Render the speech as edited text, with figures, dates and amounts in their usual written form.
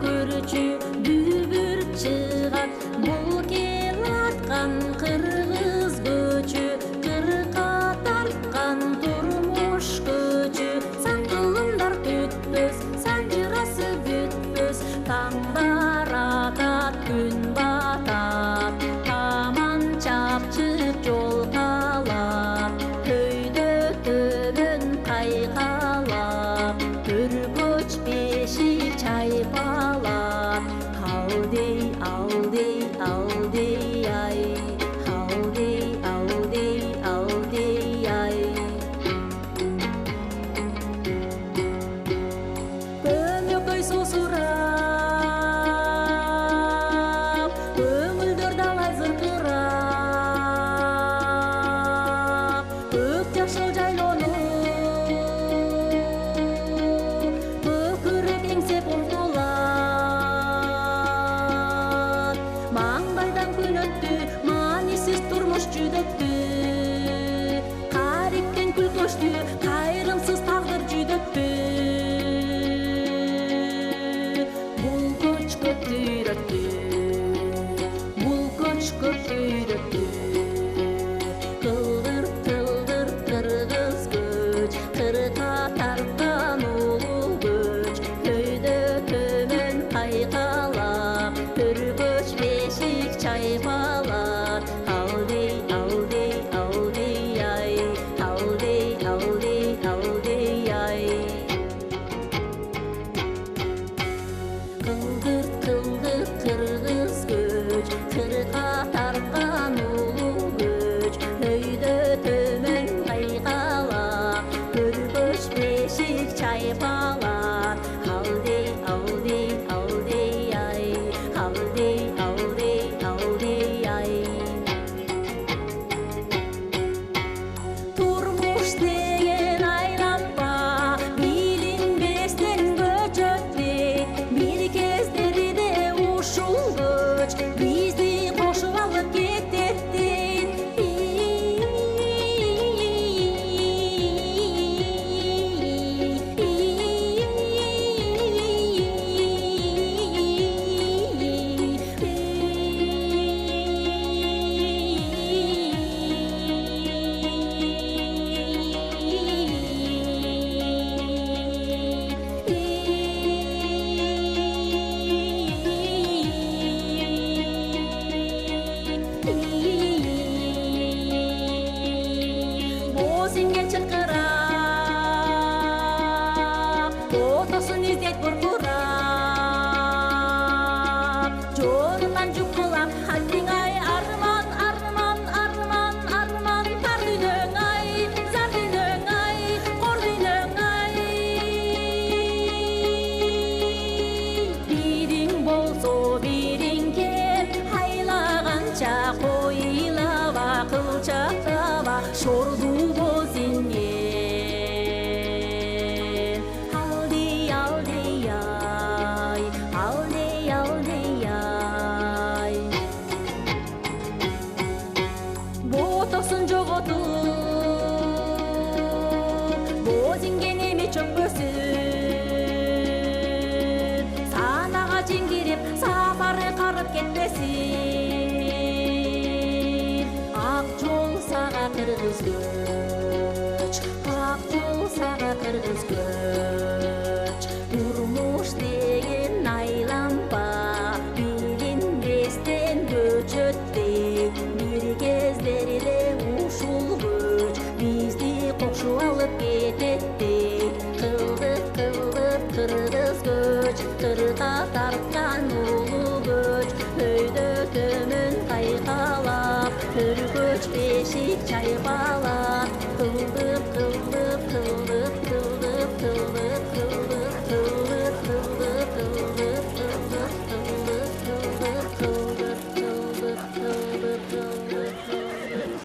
көрчү дүбүр чыгат, бул кел аткан кыргыз көчү, кырка тарткан турмуш көчү. Саңкылымдар түтпөс, санжырасы бүтпөс, таңдар атат, күн батат, таман чапчык жол калат, көйдө төбөн кайкалап, өркөч бешик чайпалап. Алдей, алдей, алдей ай, алдей, алдей, алдей ай. Көмөкөй сусурап, көңүлдөр далай зыркырап, көк жашыл жайлоону көкүрөк эңсеп умтулат. Маңдайдан күн өттү, маанисиз турмуш жүдөттү, кариктен күл көчтү, кайрымсыз тагдыр жүдөттү. Бул көч көтүрөттү, бул көч көтүрөттү, кылдыр кылдыр кыргыз көч, кырка тарткан улуу көч, көйдө төмөн кайкалап, өркөч бешик чайпалат. Алдей, алдей, алдей ай, алдей, алдей, алдей ай. Кылдыр кылдыр кыргыз көч, кырка тарткан улуу көч, көйдө төмөн кайкалап, өркөч бешик чайпалат. Алдей, алдей, алдей ай, алдей, алдей, алдей ай. Турмуш деген айланба, билинбестен көчөттү, бир кездерде ушул көч бизди кошуп алып кететти. Бозинге чыркырап, отосун издейт буркурап, жонунан жукулап, хаттиң ай, арман, арман, арман, арман, тар дүйнөң ай, зар дүйнөң ай, кор дүйнөң ай. Бириң болсо бириң кел, айлаганча койлаба, кылчактаба, шорду бозинген. Алдей, алдей ай, алдей, алдей ай. Ботосун жоготуп, бозинген эми чөкпөсүн, санага жеңгирип, сапары карып кетпесин. Ак жол сага кыргыз көч, ак жол сага кыргыз көч. Турмуш деген айланба, билинбестен көчөттү, бир кездерде ушул көч бизди кошуп алып кететти. Кылдыр кылдыр кыргыз көч, кырка тарткан улуу көч, көйдө төмөн кайкалап, өркөч бешик чайпалат. Кылдыр